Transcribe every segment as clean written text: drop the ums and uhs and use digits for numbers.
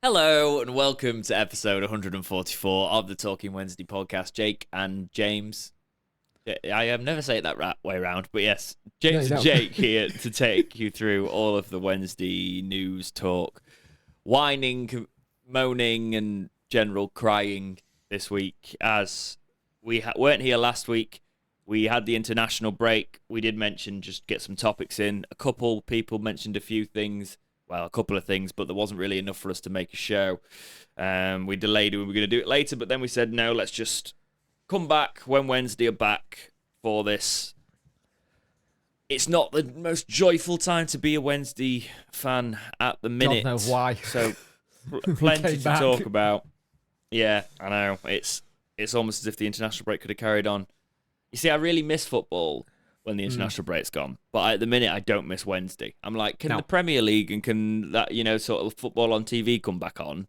Hello and welcome to episode 144 of the Talking Wednesday podcast. Jake and James. I have never say it that way around, but yes, James and Jake here to take you through all of the Wednesday news talk, whining, moaning, and general crying this week. As we weren't here last week, we had the international break. We did mention just get some topics in. A couple people mentioned a few things. Well, a couple of things, but there wasn't really enough for us to make a show. We delayed it. We were going to do it later, but then we said, no, let's just come back when Wednesday are back for this. It's not the most joyful time to be a Wednesday fan at the minute. God knows why. So, plenty to talk about. Yeah, I know. It's almost as if the international break could have carried on. You see, I really miss football when the international break's gone. But at the minute, I don't miss Wednesday. I'm like, can the Premier League and can that, sort of football on TV come back on?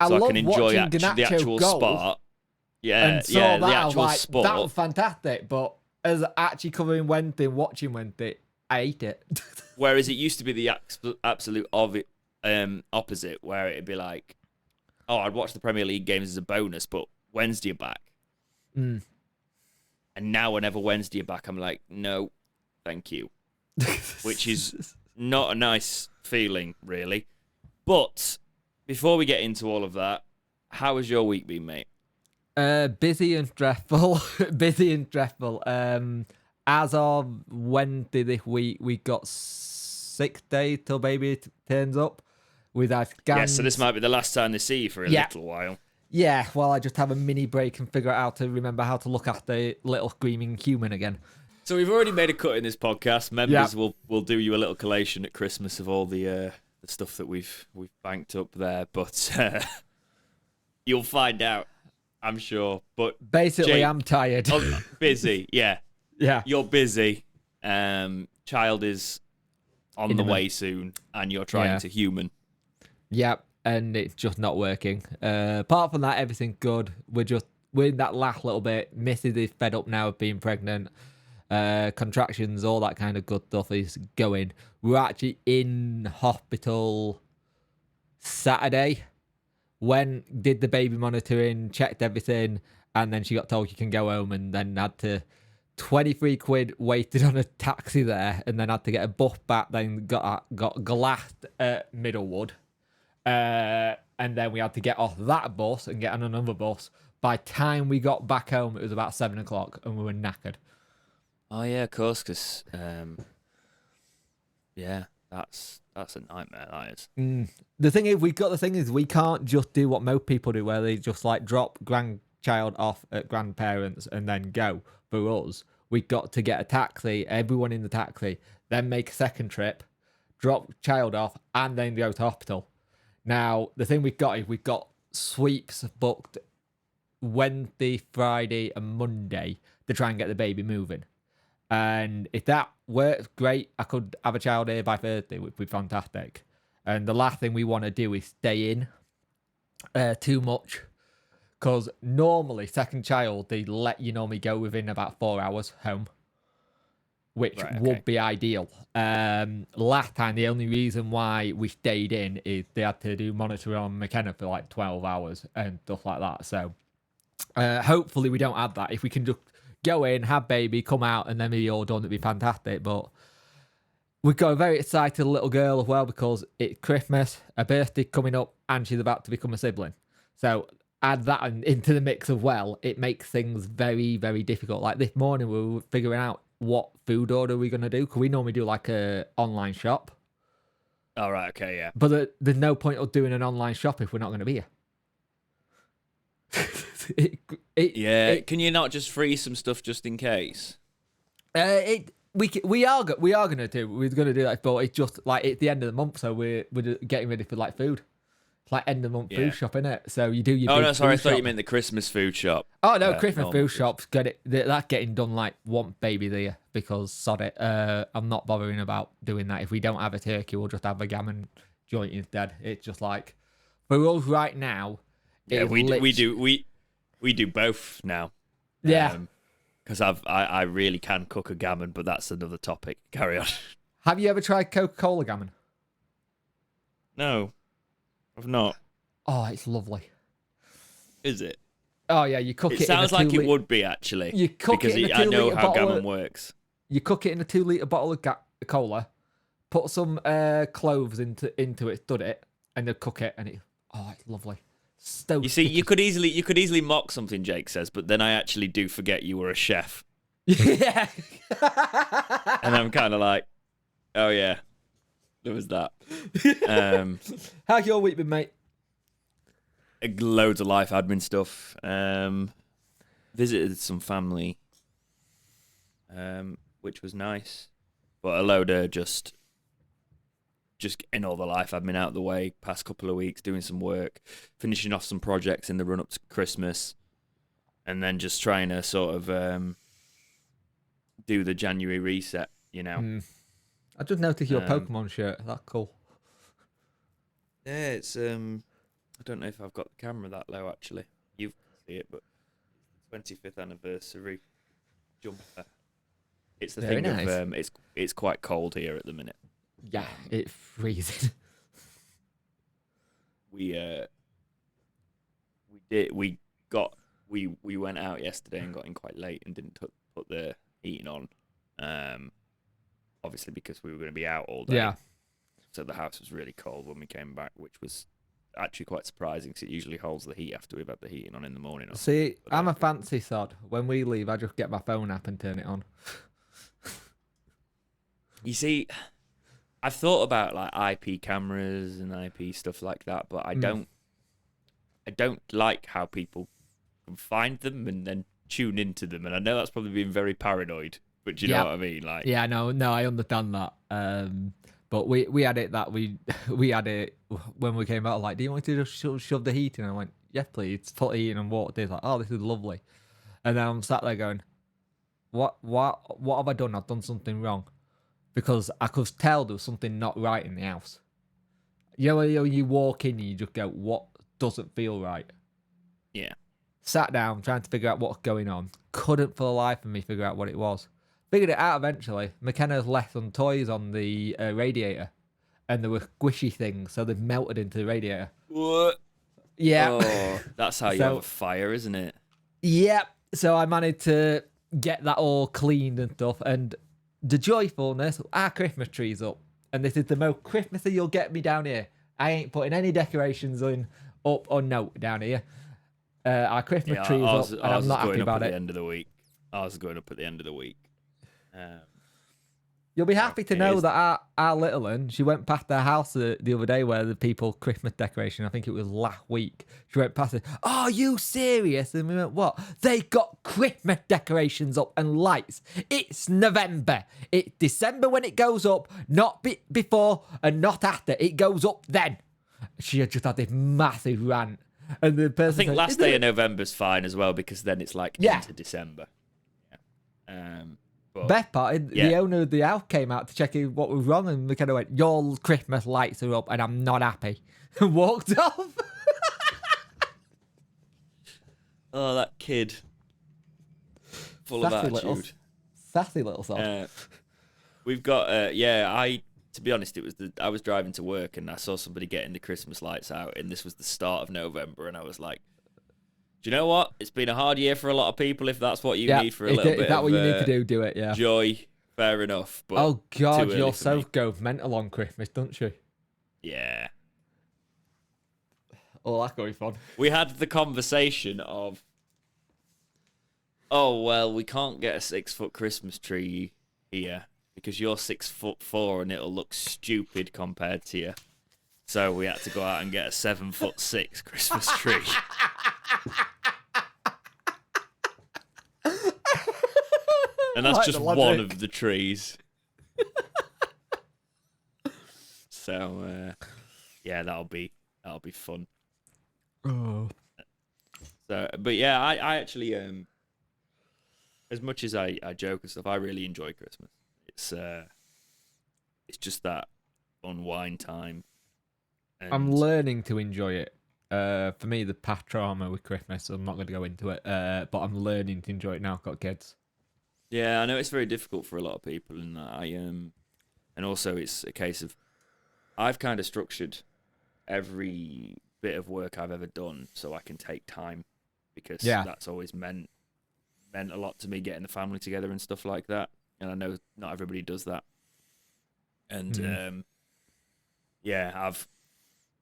So I can enjoy the actual sport. Yeah, the actual sport. That was fantastic, but as actually covering Wednesday and watching Wednesday, I hate it. Whereas it used to be the absolute opposite, where it'd be like, oh, I'd watch the Premier League games as a bonus, but Wednesday are back. And now whenever Wednesday are back, I'm like, no, thank you. Which is not a nice feeling, really. But before we get into all of that, how has your week been, mate? Busy and dreadful. Busy and dreadful. As of Wednesday this week, we got 6 days till baby turns up. With our scans. Yeah, so this might be the last time they see you for a little while. Yeah, well, I just have a mini break and figure out how to remember how to look after the little screaming human again. So we've already made a cut in this podcast. Members will do you a little collation at Christmas of all the stuff that we've banked up there, but you'll find out, I'm sure. But basically, Jake, I'm tired. Busy, yeah. You're busy. Child is on the way soon, and you're trying to human. Yep. And it's just not working. Apart from that, everything's good. We're in that last little bit. Mrs. is fed up now of being pregnant. Contractions, all that kind of good stuff is going. We're actually in hospital Saturday. Did the baby monitoring, checked everything, and then she got told you can go home, and then had to 23 quid waited on a taxi there, and then had to get a bus back. Then got glassed at Middlewood. And then we had to get off that bus and get on another bus. By the time we got back home, it was about 7 o'clock and we were knackered. Oh yeah, of course, because that's a nightmare. That is. The thing is, we can't just do what most people do, where they just like drop grandchild off at grandparents and then go. For us, we got to get a taxi, everyone in the taxi, then make a second trip, drop child off, and then go to hospital. Now, the thing we've got sweeps booked Wednesday, Friday, and Monday to try and get the baby moving. And if that works, great. I could have a child here by Thursday, which would be fantastic. And the last thing we want to do is stay in too much. Because normally, second child, they let you normally go within about 4 hours home. Which would be ideal. Last time, the only reason why we stayed in is they had to do monitoring on McKenna for like 12 hours and stuff like that. So hopefully we don't have that. If we can just go in, have baby, come out, and then be all done, it'd be fantastic. But we've got a very excited little girl as well, because it's Christmas, her birthday coming up, and she's about to become a sibling. So add that into the mix as well. It makes things very, very difficult. Like this morning, we were figuring out what food order we're going to do, because we normally do like a online shop. All right, okay, yeah. But there's no point of doing an online shop if we're not going to be here. Can you not just freeze some stuff just in case? We are going to do. We're going to do that, but it's just like it's the end of the month, so we're getting ready for like food. It's like end of the month food shop, innit? So you do your. Oh no, sorry, I thought you meant the Christmas food shop. Oh no, Christmas food shops get it. That's getting done like one baby there, because sod it. I'm not bothering about doing that. If we don't have a turkey, we'll just have a gammon joint instead. It's just like for us right now. Yeah, we do both now. Yeah. Because I really can cook a gammon, but that's another topic. Carry on. Have you ever tried Coca-Cola gammon? No, I've not. Oh, it's lovely. Is it? Oh yeah, you cook it. It sounds like it would be actually. You cook because it in a I know 2 litre how bottle. gammon works. You cook it in a 2 litre bottle of cola. Put some cloves into it, stud it, and then cook it, and it's lovely. So you see, you could easily mock something Jake says, but then I actually do forget you were a chef. Yeah. And I'm kind of like, oh yeah, there was that. How's your week been, mate? Loads of life admin stuff. Visited some family, which was nice, but a load of just getting all the life admin out of the way. Past couple of weeks, doing some work, finishing off some projects in the run up to Christmas, and then just trying to sort of do the January reset. You know. I just noticed your Pokemon shirt. That's cool. Yeah, it's I don't know if I've got the camera that low actually. You can see it, but 25th anniversary jumper. It's the Very thing nice. of it's quite cold here at the minute. Yeah, it's freezing. We went out yesterday and got in quite late and didn't put the heating on. Obviously because we were going to be out all day. Yeah. So the house was really cold when we came back, which was actually quite surprising because it usually holds the heat after we've had the heating on in the morning. See, I'm a fancy sod. When we leave, I just get my phone app and turn it on. You see, I've thought about like IP cameras and IP stuff like that, but I don't like how people can find them and then tune into them. And I know that's probably being very paranoid, but do you know what I mean? Like, yeah, no, I understand that. But we had it that we had it when we came out. Like, do you want to just shove the heat in? I went, yeah, please. Put the heat in and walked in. Like, oh, this is lovely. And then I'm sat there going, what have I done? I've done something wrong. Because I could tell there was something not right in the house. You know, when you walk in and you just go, what doesn't feel right? Yeah. Sat down, trying to figure out what's going on. Couldn't for the life of me figure out what it was. Figured it out eventually. McKenna's left some toys on the radiator. And there were squishy things, so they've melted into the radiator. What? Yeah. Oh, that's how you have a fire, isn't it? Yeah. So I managed to get that all cleaned and stuff. And the joyfulness, our Christmas tree's up. And this is the most Christmassy you'll get me down here. I ain't putting any decorations up or no down here. Our Christmas tree is up, and I'm not happy about it. End of the week. Ours is going up at the end of the week. You'll be happy to know that our little one, she went past their house the other day where the people Christmas decoration, I think it was last week. She went past it. Oh, are you serious? And we went, what? They got Christmas decorations up and lights. It's November. It's December when it goes up, not before and not after. It goes up then. She had just had this massive rant. And the person I think last day of November's fine as well because then it's like into December. Yeah. But, best part, the owner of the house came out to check what was wrong, and McKenna went, your Christmas lights are up and I'm not happy. And walked off. Oh, that kid. Full of attitude. Sassy little sod. We've got, to be honest, I was driving to work and I saw somebody getting the Christmas lights out, and this was the start of November, and I was like, do you know what? It's been a hard year for a lot of people. If that's what you need for a little bit, if that's what you need to do it. Yeah, joy. Fair enough. But oh God, your self goes mental on Christmas, don't you? Yeah. Oh, that's going fun. We had the conversation of, oh well, we can't get a 6-foot Christmas tree here because you're 6'4" and it'll look stupid compared to you. So we had to go out and get a 7'6" Christmas tree. And that's just one of the trees. So yeah, that'll be fun. Oh. So, but yeah, I actually as much as I joke and stuff, I really enjoy Christmas. It's just that unwind time. And I'm learning to enjoy it. For me, the past trauma with Christmas, I'm not going to go into it, but I'm learning to enjoy it now. I've got kids. Yeah, I know it's very difficult for a lot of people, and and also it's a case of I've kind of structured every bit of work I've ever done, so I can take time, because that's always meant a lot to me, getting the family together and stuff like that. And I know not everybody does that. And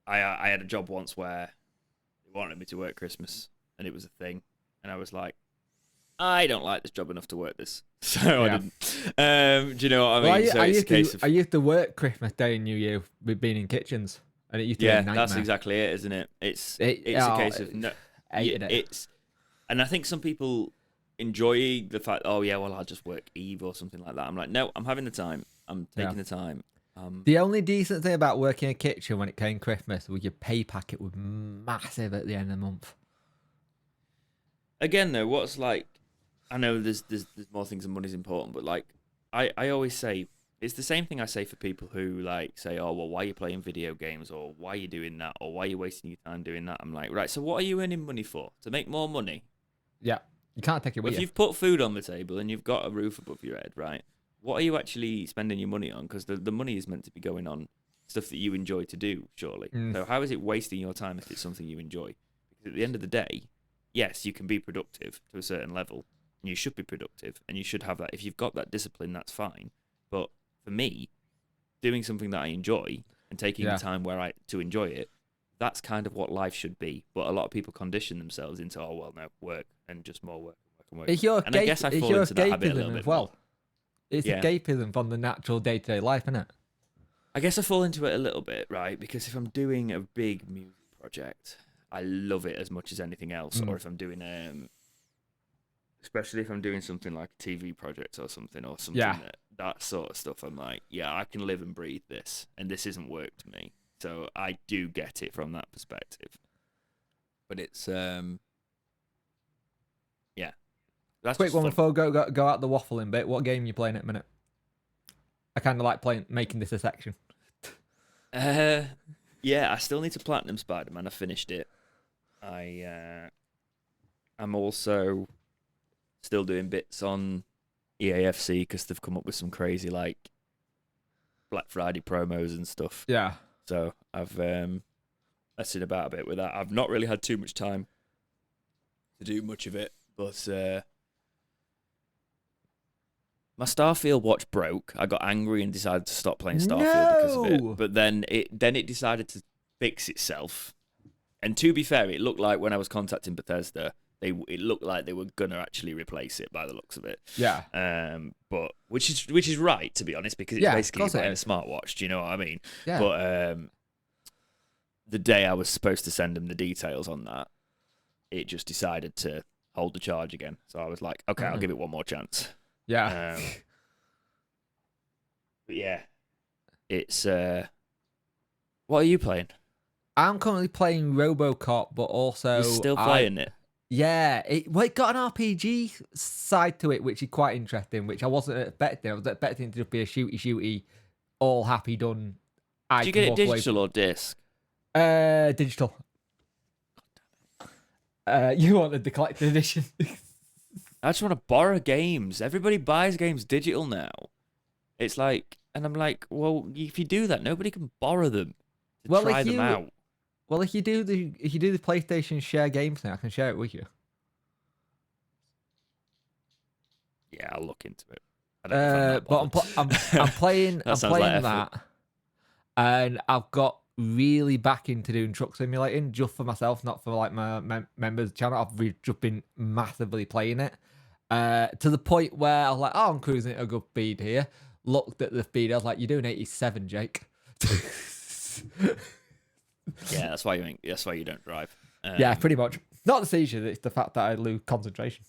I had a job once where they wanted me to work Christmas, and it was a thing, and I was like, I don't like this job enough to work this, so I didn't. Do you know what I mean? I used to work Christmas Day and New Year with being in kitchens, and it used to be a nightmare. That's exactly it, isn't it? It's a case of and I think some people enjoy the fact, oh yeah, well I'll just work Eve or something like that. I'm like, no, I'm having the time. I'm taking the time. The only decent thing about working in a kitchen when it came Christmas was your pay packet was massive at the end of the month. Again, though, what's like, I know there's more things than money's important, but like I always say, it's the same thing I say for people who like say, oh well, why are you playing video games, or why are you doing that, or why are you wasting your time doing that? I'm like, right, so what are you earning money for? To make more money? Yeah, you can't take it with you. If you've put food on the table and you've got a roof above your head, right? What are you actually spending your money on? Because the money is meant to be going on stuff that you enjoy to do, surely. So how is it wasting your time if it's something you enjoy? Because at the end of the day, yes, you can be productive to a certain level, and you should be productive, and you should have that. If you've got that discipline, that's fine. But for me, doing something that I enjoy and taking the time to enjoy it, that's kind of what life should be. But a lot of people condition themselves into, oh well, no, work and just more work and work. And I guess I fall into that habit a little bit more. It's escapism from the natural day-to-day life, isn't it? I guess I fall into it a little bit, right? Because if I'm doing a big music project, I love it as much as anything else. Or if I'm doing, especially if I'm doing something like a TV project or something that sort of stuff, I'm like, yeah, I can live and breathe this, and this isn't work to me. So I do get it from that perspective. But it's, That's quick one before go out the waffling bit. What game are you playing at the minute? I kind of like making this a section. I still need to platinum Spider-Man. I finished it. I'm also still doing bits on EAFC because they've come up with some crazy like Black Friday promos and stuff. Yeah. So I've messing about a bit with that. I've not really had too much time to do much of it, but my Starfield watch broke. I got angry and decided to stop playing Starfield because of it. But then it decided to fix itself. And to be fair, it looked like when I was contacting Bethesda, it looked like they were gonna actually replace it by the looks of it. Yeah. But which is right, to be honest, because it's basically buying a smartwatch. Do you know what I mean? Yeah. But the day I was supposed to send them the details on that, it just decided to hold the charge again. So I was like, okay, I'll give it one more chance. Yeah. But yeah, it's what are you playing? I'm currently playing RoboCop, but also you're still playing it. Yeah, it got an RPG side to it, which is quite interesting, which I wasn't expecting. I was expecting it to just be a shooty, all happy done. Did you get it digital or disc? Digital. You wanted the collector's edition. I just want to borrow games. Everybody buys games digital now. It's like, and I'm like, well, if you do that, nobody can borrow them to try them out. Well, if you do the PlayStation share game thing, I can share it with you. Yeah, I'll look into it. But I'm playing that, and I've got really back into doing truck simulating just for myself, not for like my members' channel. I've just been massively playing it to the point where I was like, oh, I'm cruising at a good speed here. Looked at the speed, I was like, you're doing 87, Jake. Yeah, that's why you don't drive. Yeah, pretty much. Not the seizure, it's the fact that I lose concentration.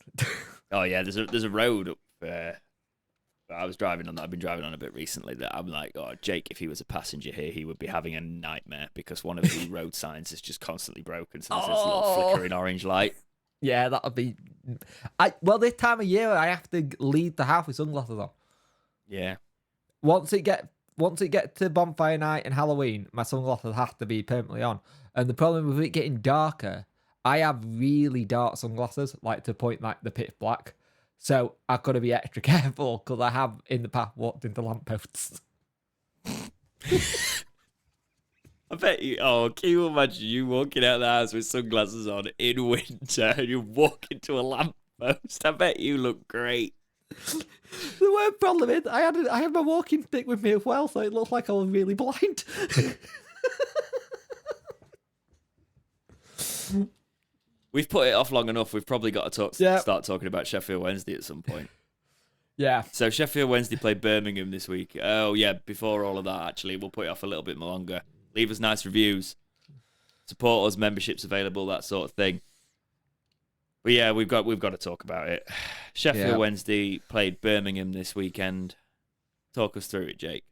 Oh yeah, there's a road up I was driving on that. I've been driving on a bit recently that I'm like, oh, Jake, if he was a passenger here, he would be having a nightmare because one of the road signs is just constantly broken. So there's this little flickering orange light. Yeah, that would be. This time of year, I have to leave the house with sunglasses on. Yeah. Once it gets to bonfire night and Halloween, my sunglasses have to be permanently on. And the problem with it getting darker, I have really dark sunglasses, like to point like the pitch black. So I've got to be extra careful because I have in the past walked into lampposts. I bet you. Oh, can you imagine you walking out of the house with sunglasses on in winter and you walk into a lamppost? I bet you look great. The word problem is, I had my walking stick with me as well, so it looked like I was really blind. We've put it off long enough. We've probably got to start talking about Sheffield Wednesday at some point. Yeah. So Sheffield Wednesday played Birmingham this week. Oh, yeah, before all of that, actually, we'll put it off a little bit more longer. Leave us nice reviews. Support us, memberships available, that sort of thing. But yeah, we've got to talk about it. Sheffield Wednesday played Birmingham this weekend. Talk us through it, Jake.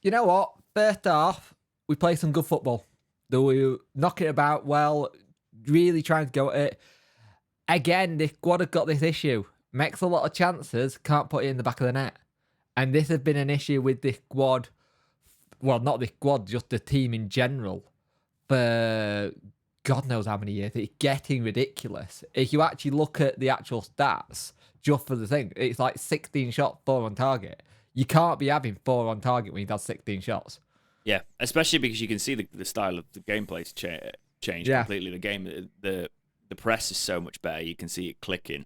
You know what? First half, we played some good football. They were knocking it about well, really trying to go at it. Again, the squad have got this issue. Makes a lot of chances, can't put it in the back of the net. And this has been an issue with the squad. Well, not the squad, just the team in general. For God knows how many years. It's getting ridiculous. If you actually look at the actual stats, just for the thing, it's like 16 shots, 4 on target. You can't be having 4 on target when you've had 16 shots. Yeah, especially because you can see the style of the gameplay's change completely. The game, the press is so much better. You can see it clicking.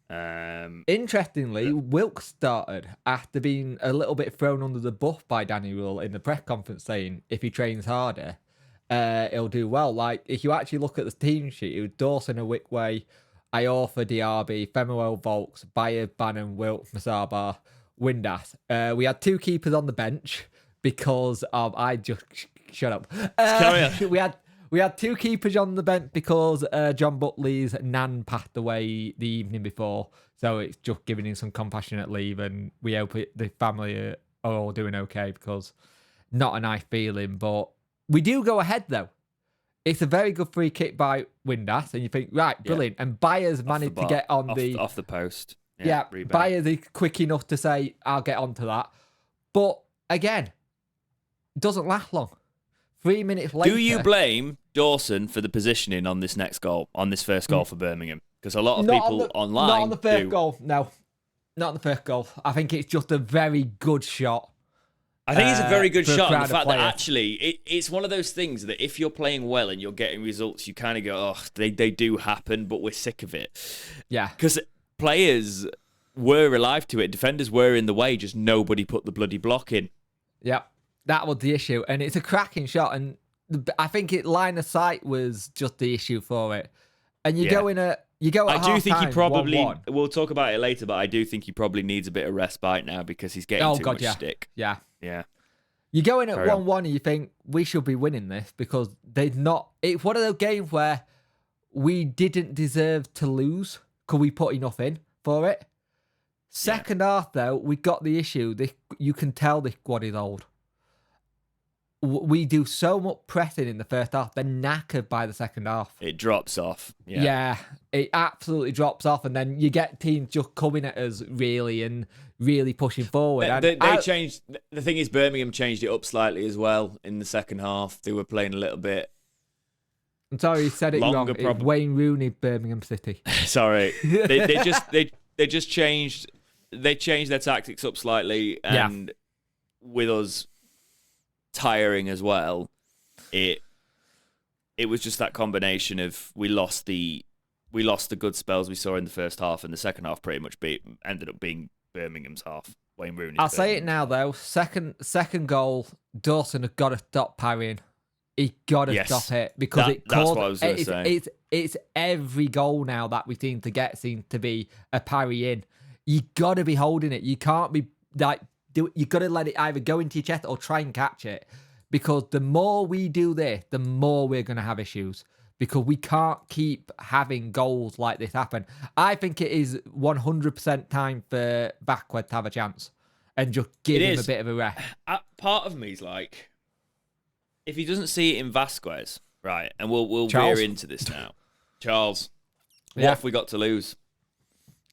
Interestingly, Wilkes started after being a little bit thrown under the bus by Danny Rule in the press conference, saying if he trains harder, he'll do well. Like, if you actually look at the team sheet, it was Dawson, Awickway, Iorfa, Diaby, Femuel, Volks, Bayer, Bannon, Wilkes, Masaba, Windass. We had 2 keepers on the bench because of... Shut up. Carry on. We had 2 keepers on the bench because John Buckley's nan passed away the evening before. So it's just giving him some compassionate leave, and we hope the family are all doing okay, because not a nice feeling. But we do go ahead, though. It's a very good free kick by Windass, and you think, right, brilliant. And Byers managed to get on off the post. Yeah, Byers is quick enough to say, I'll get onto that. But again, it doesn't last long. 3 minutes later. Do you blame Dawson for the positioning on this next goal, on this first goal for Birmingham? Because a lot of people online not on the first goal. No, not on the first goal. I think it's just a very good shot. I think it's a very good shot. And the fact that actually it's one of those things that if you're playing well and you're getting results, you kind of go, oh, they do happen, but we're sick of it. Yeah. Because players were alive to it. Defenders were in the way. Just nobody put the bloody block in. Yeah. That was the issue, and it's a cracking shot, and I think line of sight was just the issue for it. And you go at I do think he probably 1-1. We'll talk about it later, but I do think he probably needs a bit of respite now because he's getting too much stick. Yeah. You go in at 1-1 and you think we should be winning this because they've not. It's one of those games where we didn't deserve to lose because we put enough in for it. Second half though, we got the issue. You can tell the squad is old. We do so much pressing in the first half, they're knackered by the second half. It drops off. Yeah, it absolutely drops off, and then you get teams just coming at us really pushing forward. They changed. The thing is, Birmingham changed it up slightly as well in the second half. They were playing a little bit. I'm sorry, you said it wrong. It's Wayne Rooney, Birmingham City. Sorry, they just changed. They changed their tactics up slightly, and with us tiring as well, it was just that combination of we lost the good spells we saw in the first half, and the second half pretty much ended up being Birmingham's half. Wayne Rooney. I'll say it now though. Second goal, Dawson has got to stop parrying. He got to stop it because that's what I was going to say. It's every goal now that we seem to be a parry in. You got to be holding it. You can't be like. You got to let it either go into your chest or try and catch it, because the more we do this, the more we're going to have issues, because we can't keep having goals like this happen. I think it is 100% time for Vasquez to have a chance and just give him a bit of a rest. Part of me is like, if he doesn't see it in Vasquez, right, and we'll veer into this now. Charles, what have we got to lose?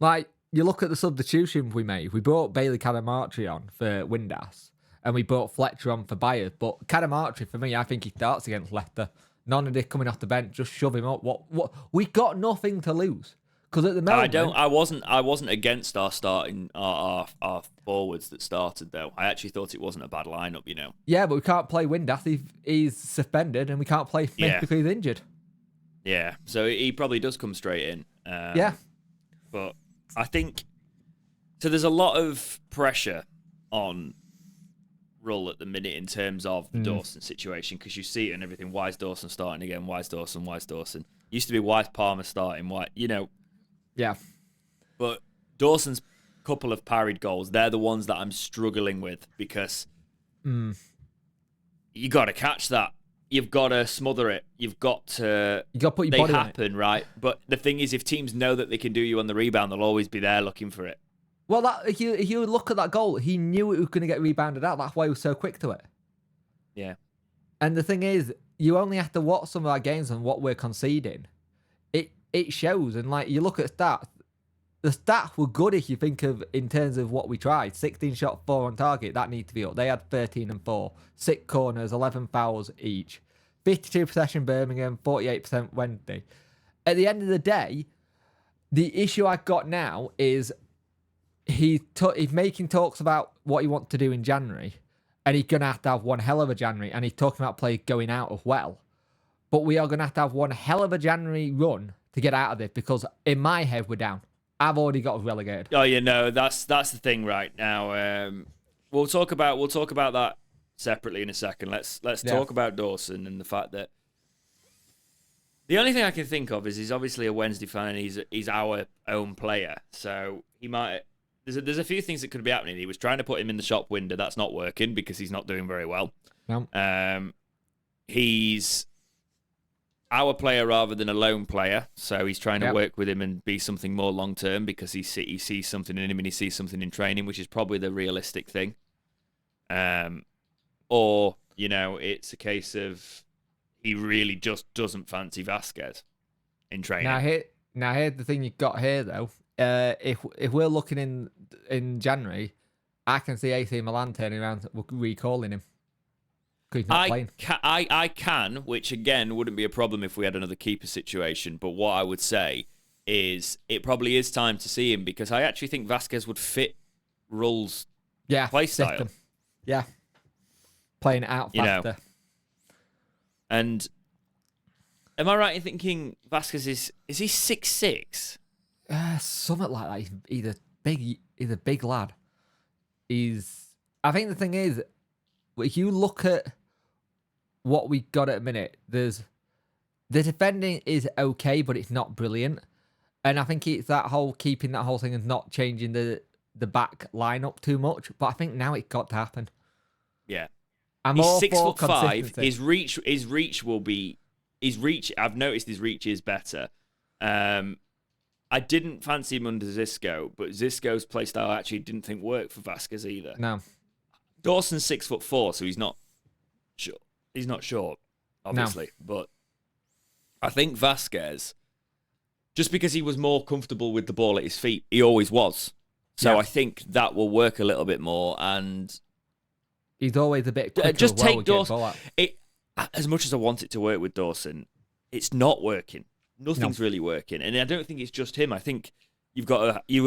Like, you look at the substitutions we made. We brought Bailey Cadamartri on for Windass, and we brought Fletcher on for Byers. But Cadamartri, for me, I think he starts against Leicester. None of this coming off the bench, just shove him up. What? We got nothing to lose, because at the moment I wasn't against our starting our forwards. forwards that started, though. I actually thought it wasn't a bad lineup, you know. Yeah, but we can't play Windass. He's suspended, and we can't play Smith because he's injured. Yeah, so he probably does come straight in. Yeah. But I think... So there's a lot of pressure on Rull at the minute in terms of the Dawson situation, because you see it and everything. Why is Dawson starting again? Why is Dawson? Why is Dawson? Used to be why is Palmer starting? Why, you know. Yeah. But Dawson's couple of parried goals, they're the ones that I'm struggling with, because you got to catch that. You've got to smother it. You've got to put your body on it. They happen, right? But the thing is, if teams know that they can do you on the rebound, they'll always be there looking for it. Well, if you look at that goal, he knew it was going to get rebounded out. That's why he was so quick to it. Yeah. And the thing is, you only have to watch some of our games and what we're conceding. It shows. And like, you look at stats, the stats were good if you think of in terms of what we tried. 16 shot, 4 on target. That needs to be up. They had 13 and 4. 6 corners, 11 fouls each. 52 possession Birmingham, 48% Wednesday. At the end of the day, the issue I've got now is he's making talks about what he wants to do in January, and he's going to have one hell of a January, and he's talking about players going out as well. But we are going to have one hell of a January run to get out of this, because in my head, we're down. I've already got us relegated. Oh, you know, that's the thing right now. We'll talk about that separately in a second. Let's talk about Dawson and the fact that the only thing I can think of is he's obviously a Wednesday fan, and he's our own player, so he might. There's a few things that could be happening. He was trying to put him in the shop window. That's not working because he's not doing very well. No. He's our player rather than a lone player, so he's trying to work with him and be something more long term, because he sees something in him and he sees something in training, which is probably the realistic thing. Or, you know, it's a case of he really just doesn't fancy Vasquez in training. Now here's the thing you've got here, though. If we're looking in January, I can see AC Milan turning around recalling him. He's not playing. I can, which again wouldn't be a problem if we had another keeper situation. But what I would say is it probably is time to see him, because I actually think Vasquez would fit Rull's play style. System. Yeah, playing it out faster. You know. And am I right in thinking Vasquez is he 6'6"? Something like that. He's a big lad. I think the thing is, if you look at what we got at a minute, the defending is okay, but it's not brilliant. And I think it's keeping that whole thing and not changing the back lineup too much. But I think now it's got to happen. Yeah. I'm he's all 6'5". His reach will be. I've noticed his reach is better. I didn't fancy him under Xisco, but Xisco's play style I actually didn't think worked for Vasquez either. No. Dawson's 6'4", so he's not short. He's not short, obviously. No. But I think Vasquez, just because he was more comfortable with the ball at his feet, he always was. So I think that will work a little bit more. And he's always a bit quicker. Just take Dawson. As much as I want it to work with Dawson, it's not working. Nothing's really working, and I don't think it's just him. I think you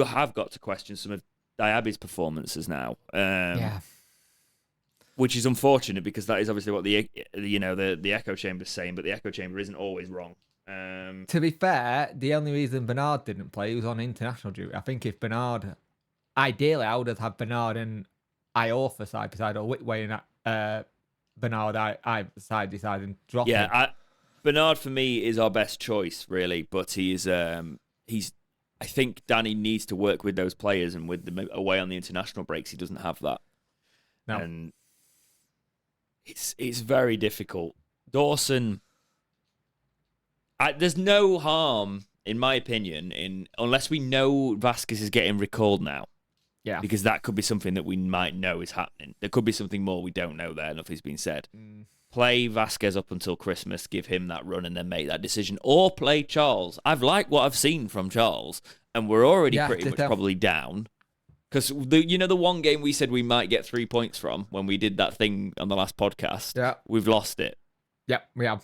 have got to question some of Diaby's performances now. Which is unfortunate, because that is obviously what the echo chamber is saying, but the echo chamber isn't always wrong. To be fair, the only reason Bernard didn't play, he was on international duty. I think if Bernard, ideally, I would have had Bernard and Iorfa side by side, or Whitway and Bernard I side by side and drop him. Bernard for me is our best choice, really, but he's. I think Danny needs to work with those players, and with them away on the international breaks, he doesn't have that. No. And it's very difficult. Dawson, there's no harm, in my opinion, unless we know Vasquez is getting recalled now. Yeah. Because that could be something that we might know is happening. There could be something more we don't know there. Nothing's been said. Play Vasquez up until Christmas, give him that run, and then make that decision. Or play Charles. I've liked what I've seen from Charles, and we're already pretty much probably down. Because the one game we said we might get 3 points from when we did that thing on the last podcast, we've lost it. Yep, we have.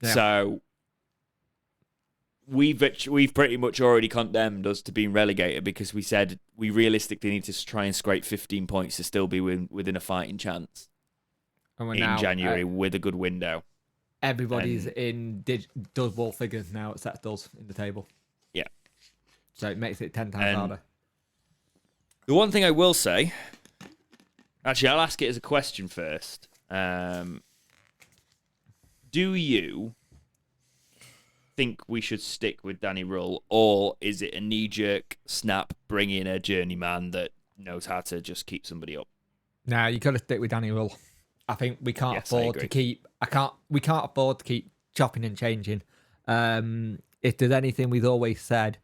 So we've pretty much already condemned us to being relegated because we said we realistically need to try and scrape 15 points to still be within a fighting chance And in January with a good window. Everybody's does ball figures now except us in the table. Yeah. So it makes it 10 times harder. The one thing I will say, actually, I'll ask it as a question first. Do you think we should stick with Danny Rull, or is it a knee-jerk snap, bring in a journeyman that knows how to just keep somebody up? Nah, you got to stick with Danny Rull. I think we can't afford to keep. We can't afford to keep chopping and changing. If there's anything we've always said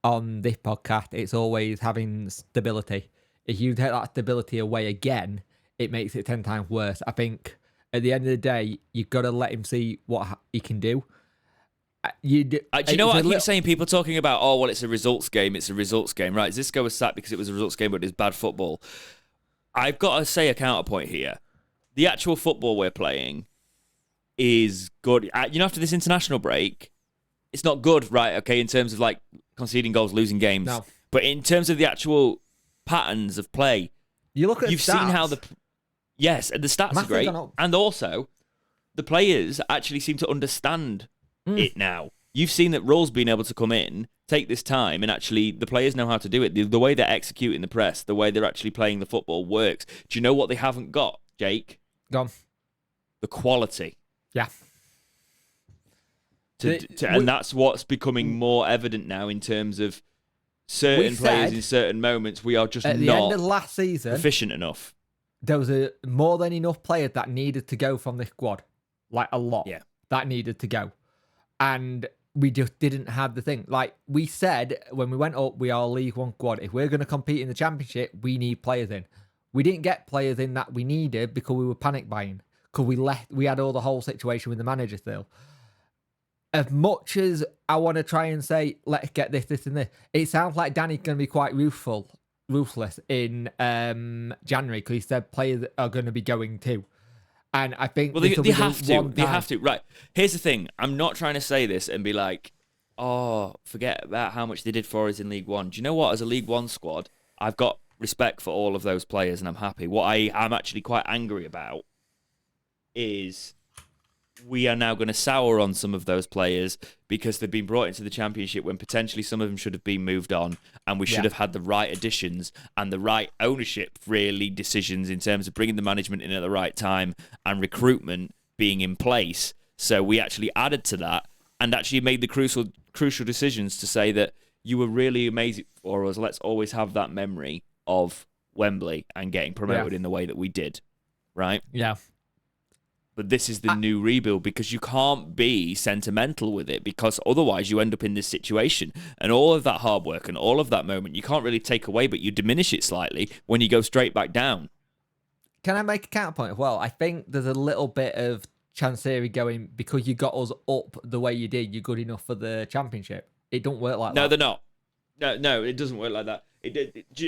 on this podcast, it's always having stability. If you take that stability away again, it makes it 10 times worse. I think at the end of the day, you've got to let him see what he can do. Do you know what I keep saying? People talking about, oh, well, it's a results game. It's a results game. Right, Zisco was sacked because it was a results game, but it's bad football. I've got to say a counterpoint here. The actual football we're playing is good. After this international break, it's not good, right? Okay, in terms of like conceding goals, losing games. No. But in terms of the actual patterns of play, you've seen how the stats are great, and also the players actually seem to understand it now. You've seen that Rull's been able to come in, take this time, and actually the players know how to do it. The way they're executing the press, the way they're actually playing the football works. Do you know what they haven't got, Jake? Gone. The quality. Yeah. And that's what's becoming more evident now in terms of certain players in certain moments. We are just at the end of last season efficient enough. There was more than enough players that needed to go from this squad. Like a lot. Yeah. That needed to go. And we just didn't have the thing. Like we said when we went up, we are a League One squad. If we're going to compete in the Championship, we need players in. We didn't get players in that we needed because we were panic buying. Because we had all the whole situation with the manager still. As much as I want to try and say, let's get this, and this, it sounds like Danny's going to be quite ruthless in January because he said players are going to be going too. And I think they have to. They have to. Right. Here's the thing. I'm not trying to say this and be like, oh, forget about how much they did for us in League One. Do you know what? As a League One squad, I've got respect for all of those players and I'm happy. What I'm actually quite angry about is we are now going to sour on some of those players because they've been brought into the Championship when potentially some of them should have been moved on, and we should have had the right additions and the right ownership, really, decisions in terms of bringing the management in at the right time and recruitment being in place. So we actually added to that and actually made the crucial decisions to say that you were really amazing for us. Let's always have that memory of Wembley and getting promoted in the way that we did, right? Yeah. But this is the new rebuild because you can't be sentimental with it because otherwise you end up in this situation. And all of that hard work and all of that moment, you can't really take away, but you diminish it slightly when you go straight back down. Can I make a counterpoint as well? I think there's a little bit of chancery going because you got us up the way you did, you're good enough for the Championship. It don't work like that. No, they're not. No, it doesn't work like that.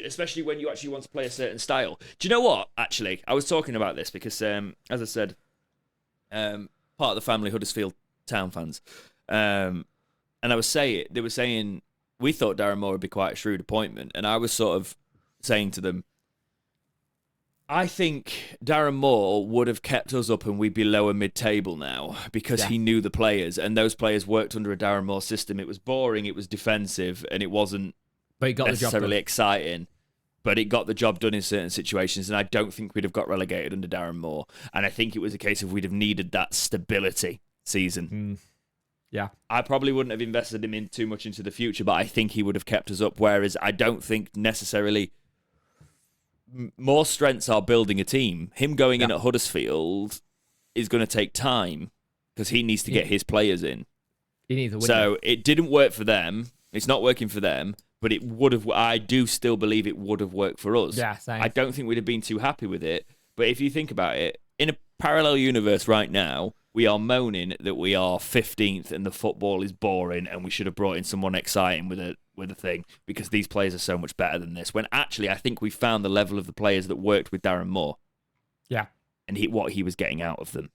Especially when you actually want to play a certain style. Do you know what? Actually, I was talking about this because, as I said, part of the family Huddersfield Town fans, and they were saying we thought Darren Moore would be quite a shrewd appointment, and I was sort of saying to them, I think Darren Moore would have kept us up and we'd be lower mid-table now because he knew the players and those players worked under a Darren Moore system. It was boring, it was defensive, and it wasn't necessarily exciting. But it got the job done in certain situations, and I don't think we'd have got relegated under Darren Moore. And I think it was a case of we'd have needed that stability season. Yeah. I probably wouldn't have invested him in too much into the future, but I think he would have kept us up, whereas I don't think necessarily more strengths are building a team. Him going in at Huddersfield is going to take time because he needs to get his players in. He needs a winner. So it didn't work for them. It's not working for them. But it would have. I do still believe it would have worked for us. Yeah, same. I don't think we'd have been too happy with it. But if you think about it, in a parallel universe right now, we are moaning that we are 15th and the football is boring and we should have brought in someone exciting with a thing because these players are so much better than this. When actually, I think we found the level of the players that worked with Darren Moore. Yeah, and what he was getting out of them.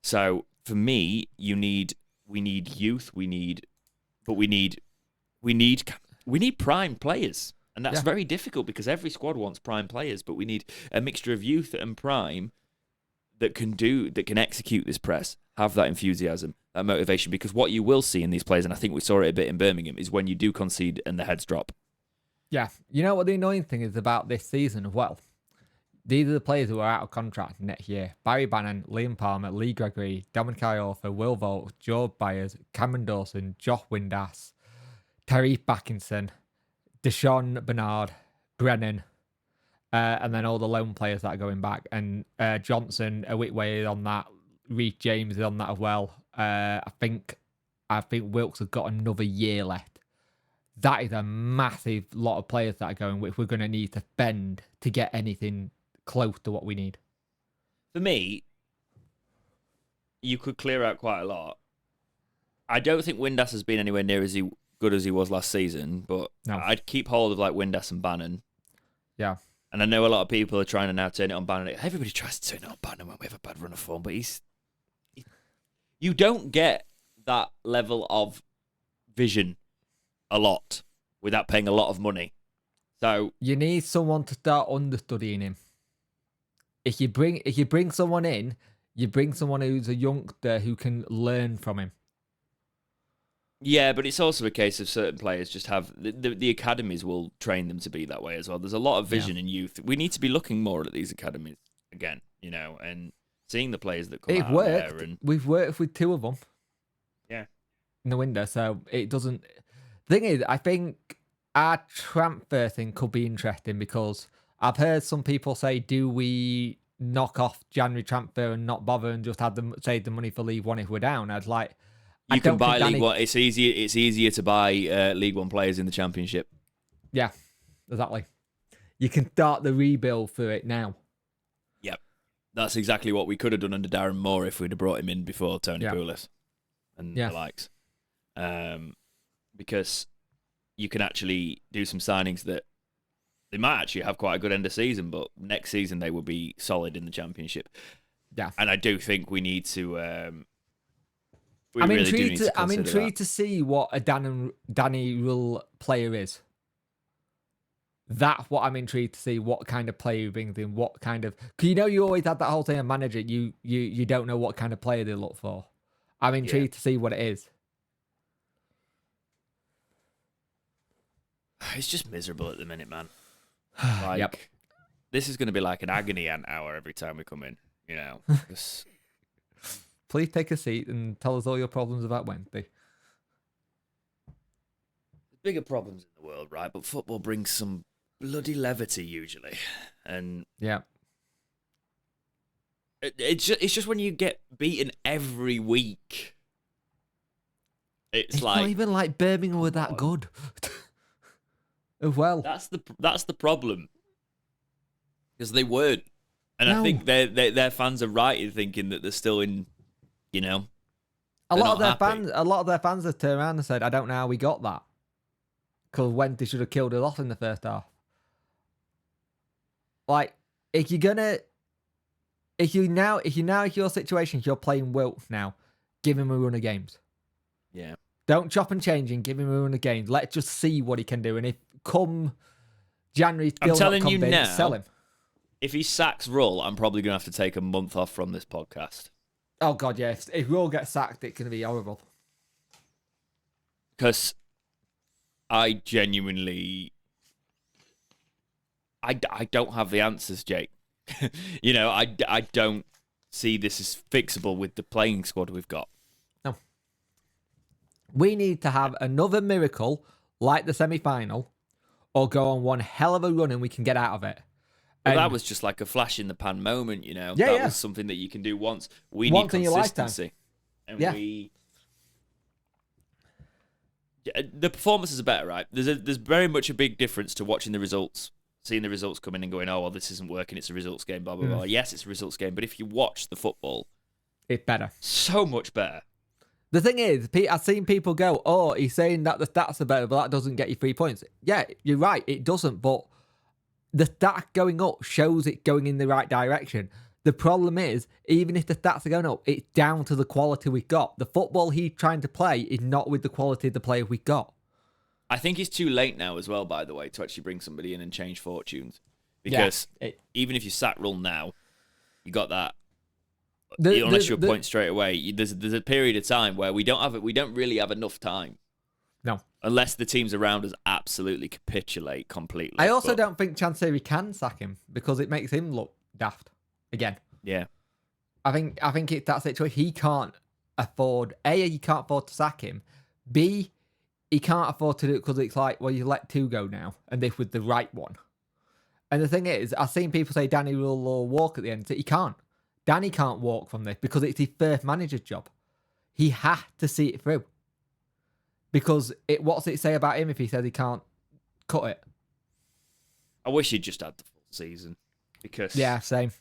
So for me, we need youth. We need but we need prime players, and that's very difficult because every squad wants prime players, but we need a mixture of youth and prime that can execute this press, have that enthusiasm, that motivation. Because what you will see in these players, and I think we saw it a bit in Birmingham, is when you do concede and the heads drop. Yeah, you know what the annoying thing is about this season as well? These are the players who are out of contract next year. Barry Bannon, Liam Palmer, Lee Gregory, Dominic Iorfa, Will Vogt, Joe Byers, Cameron Dawson, Josh Windass, Terry Backinson, Deshaun Bernard, Brennan, and then all the lone players that are going back. And Johnson, Whitway is on that. Reece James is on that as well. I think Wilkes has got another year left. That is a massive lot of players that are going, which we're going to need to spend to get anything close to what we need. For me, you could clear out quite a lot. I don't think Windass has been anywhere near as good as he was last season, but I'd keep hold of like Windass and Bannon. Yeah. And I know a lot of people are trying to now turn it on Bannon. Everybody tries to turn it on Bannon when we have a bad run of form, but you don't get that level of vision a lot without paying a lot of money. So you need someone to start understudying him. If you bring someone in, you bring someone who's a youngster who can learn from him. Yeah, but it's also a case of certain players just have the academies will train them to be that way as well. There's a lot of vision in youth. We need to be looking more at these academies again, and seeing the players that come out worked. there. And we've worked with 2 of them. Yeah, in the window, so it doesn't. Thing is, I think our transfer thing could be interesting because I've heard some people say, do we knock off January transfer and not bother and just save the money for League One if we're down? I'd like... You can buy League One. It's easier to buy League One players in the Championship. Yeah, exactly. You can start the rebuild for it now. Yep. That's exactly what we could have done under Darren Moore if we'd have brought him in before Tony Pulis and the likes. Because you can actually do some signings that they might actually have quite a good end of season, but next season they will be solid in the Championship. Yeah. And I do think we need to... I'm intrigued to see what a Danny Rule player is. That's what I'm intrigued to see, what kind of player he brings in, what kind of... Because you always had that whole thing of manager, you don't know what kind of player they look for. I'm intrigued to see what it is. It's just miserable at the minute, man. Like, This is going to be like an agony ant hour every time we come in, Please take a seat and tell us all your problems about Wednesday. Bigger problems in the world, right? But football brings some bloody levity usually. And it's just when you get beaten every week. It's like... not even like Birmingham were that good. Well, that's the problem, because they weren't, and I think their fans are right in thinking that they're still in, a lot of their fans have turned around and said, "I don't know how we got that," because Wednesday should have killed it off in the first half. Like, if your situation, if you're playing Wilkes now, give him a run of games. Yeah. Don't chop and change and give him a run of games. Let's just see what he can do. And if come January, I'm telling you now, sell him. If he sacks Rull, I'm probably going to have to take a month off from this podcast. Oh, God, yeah. If Rull gets sacked, it's going to be horrible. Because I genuinely... I don't have the answers, Jake. I don't see this as fixable with the playing squad we've got. No. We need to have another miracle like the semi-final or go on one hell of a run and we can get out of it. Well, that was just like a flash in the pan moment, That was something that you can do once. We need consistency. And the performances are better, right? There's very much a big difference to watching the results, seeing the results come in and going, oh, well, this isn't working, it's a results game, blah, blah, blah. Yes, it's a results game, but if you watch the football... It's better. So much better. The thing is, I've seen people go, oh, he's saying that the stats are better, but that doesn't get you 3 points. Yeah, you're right, it doesn't, but the stat going up shows it going in the right direction. The problem is, even if the stats are going up, it's down to the quality we got. The football he's trying to play is not with the quality of the player we got. I think it's too late now as well, by the way, to actually bring somebody in and change fortunes. Because even if you sack Rull now, you got that. Unless you appoint straight away, there's a period of time where we don't really have enough time. No. Unless the teams around us absolutely capitulate completely. I also don't think Chansiri can sack him because it makes him look daft. Again, yeah, I think that's it. He can't afford he can't afford to sack him. B, he can't afford to do it because it's like, well, you let 2 go now, and this was the right one. And the thing is, I've seen people say Danny will walk at the end. He can't. Danny can't walk from this because it's his first manager's job. He has to see it through. Because what's it say about him if he says he can't cut it? I wish he'd just had the full season because same.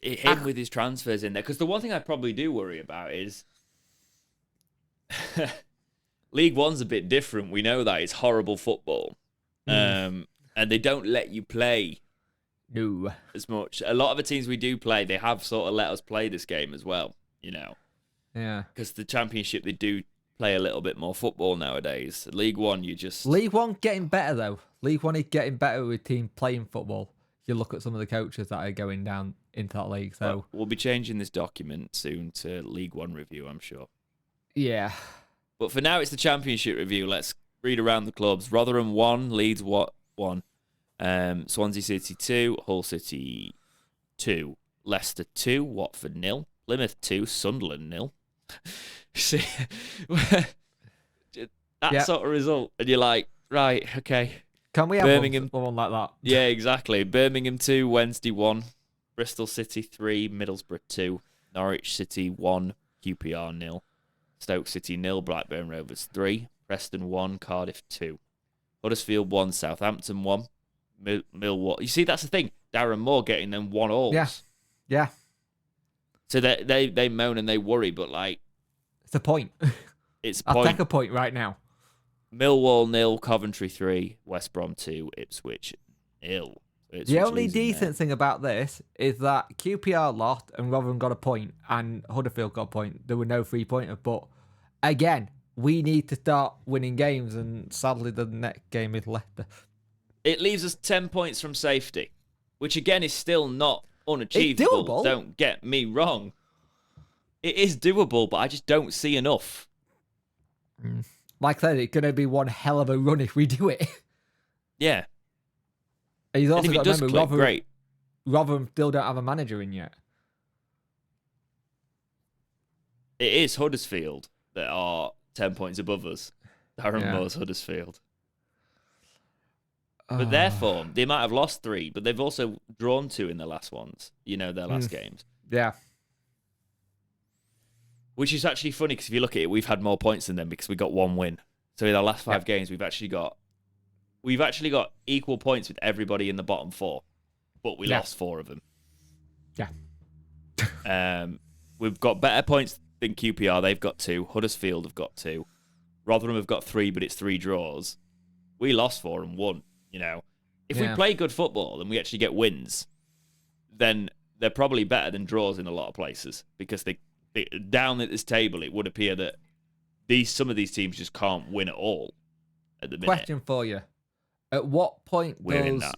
Him with his transfers in there. Because the one thing I probably do worry about is League One's a bit different. We know that it's horrible football, and they don't let you play as much. A lot of the teams we do play, they have sort of let us play this game as well. Yeah. Because the Championship, they do play a little bit more football nowadays. League One, League One getting better though. League One is getting better with team playing football. You look at some of the coaches that are going down into that league. So we'll be changing this document soon to League One review, I'm sure. Yeah. But for now, it's the Championship review. Let's read around the clubs. Rotherham 1, Leeds 1, Swansea City 2, Hull City 2, Leicester 2, Watford 0, Plymouth 2, Sunderland 0. See, that sort of result, and you're like, right, okay. Can we have one like that? Yeah, exactly. Birmingham 2, Wednesday 1, Bristol City 3, Middlesbrough 2, Norwich City 1, QPR 0, Stoke City 0, Blackburn Rovers 3, Preston 1, Cardiff 2, Huddersfield 1, Southampton 1, Millwall. You see, that's the thing. Darren Moore getting them 1-1. Yeah. So they moan and they worry, but like, it's a point. I'll take a point right now. Millwall 0, Coventry 3, West Brom 2, Ipswich 0. The only decent thing about this is that QPR lost and Rotherham got a point and Huddersfield got a point. There were no 3-pointers, but again, we need to start winning games, and sadly the next game is Leicester. It leaves us 10 points from safety, which again is still not unachievable. It's doable. Don't get me wrong. It is doable, but I just don't see enough. Like I said, it's going to be one hell of a run if we do it. Yeah. And he's also got to remember, great. Rotherham still don't have a manager in yet. It is Huddersfield that are 10 points above us. Darren Moore's Huddersfield. But their form, they might have lost 3, but they've also drawn 2 in their last ones. Their last games. Yeah. Which is actually funny because if you look at it, we've had more points than them because we got 1 win. So in our last 5 games, we've actually got equal points with everybody in the bottom 4, but we lost 4 of them. Yeah. We've got better points than QPR. They've got 2. Huddersfield have got 2. Rotherham have got 3, but it's 3 draws. We lost 4 and won. If we play good football and we actually get wins, then they're probably better than draws in a lot of places because they down at this table, it would appear that some of these teams just can't win at all at the minute. Question for you. At what point does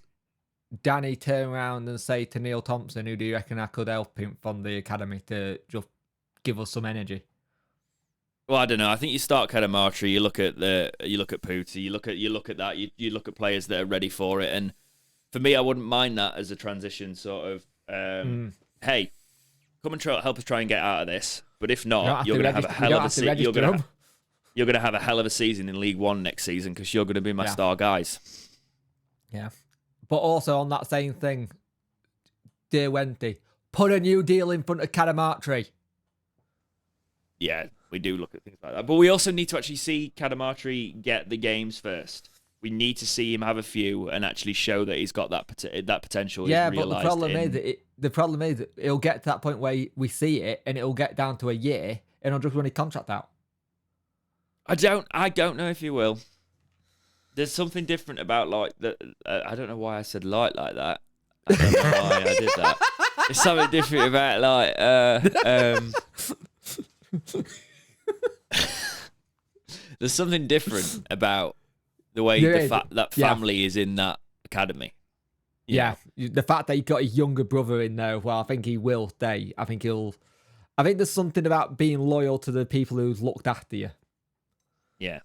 Danny turn around and say to Neil Thompson, who do you reckon I could help him from the academy to just give us some energy? Well, I don't know. I think you start Kadamatri, you look at Pooty, you look at that, you look at players that are ready for it, and for me, I wouldn't mind that as a transition sort of. Hey, come and help us try and get out of this. But if not, you're going to have a hell of a season. You're going to have a hell of a season in League One next season because you're going to be my star guys. Yeah, but also on that same thing, dear Wendy, put a new deal in front of Kadamatri. Yeah, we do look at things like that. But we also need to actually see Kadamatri get the games first. We need to see him have a few and actually show that he's got that potential. Yeah, but the problem is that it'll get to that point where we see it and it'll get down to a year and he'll just run his contract out. I don't know if he will. There's something different about like the. I don't know why I said like that. I don't know why I did that. There's something different about like there's something different about the way that family is in that academy. Yeah, the fact that he got his younger brother in there, well, I think he will stay. I think there's something about being loyal to the people who's looked after you. Yeah.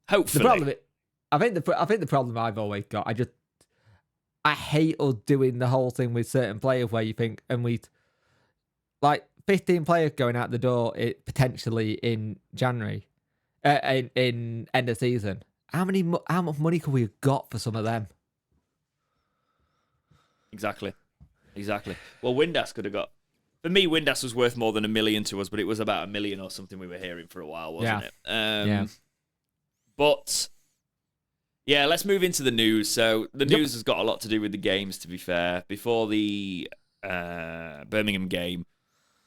Hopefully. I think the problem I've always got, I hate us doing the whole thing with certain players where you think, and like 15 players going out the door potentially in January, in end of season. How much money could we have got for some of them? Exactly. Well, Windass could have got. For me, Windass was worth more than $1 million to us, but it was about $1 million or something we were hearing for a while, wasn't it? Yeah. But yeah, let's move into the news. So the news has got a lot to do with the games, to be fair. Before the Birmingham game,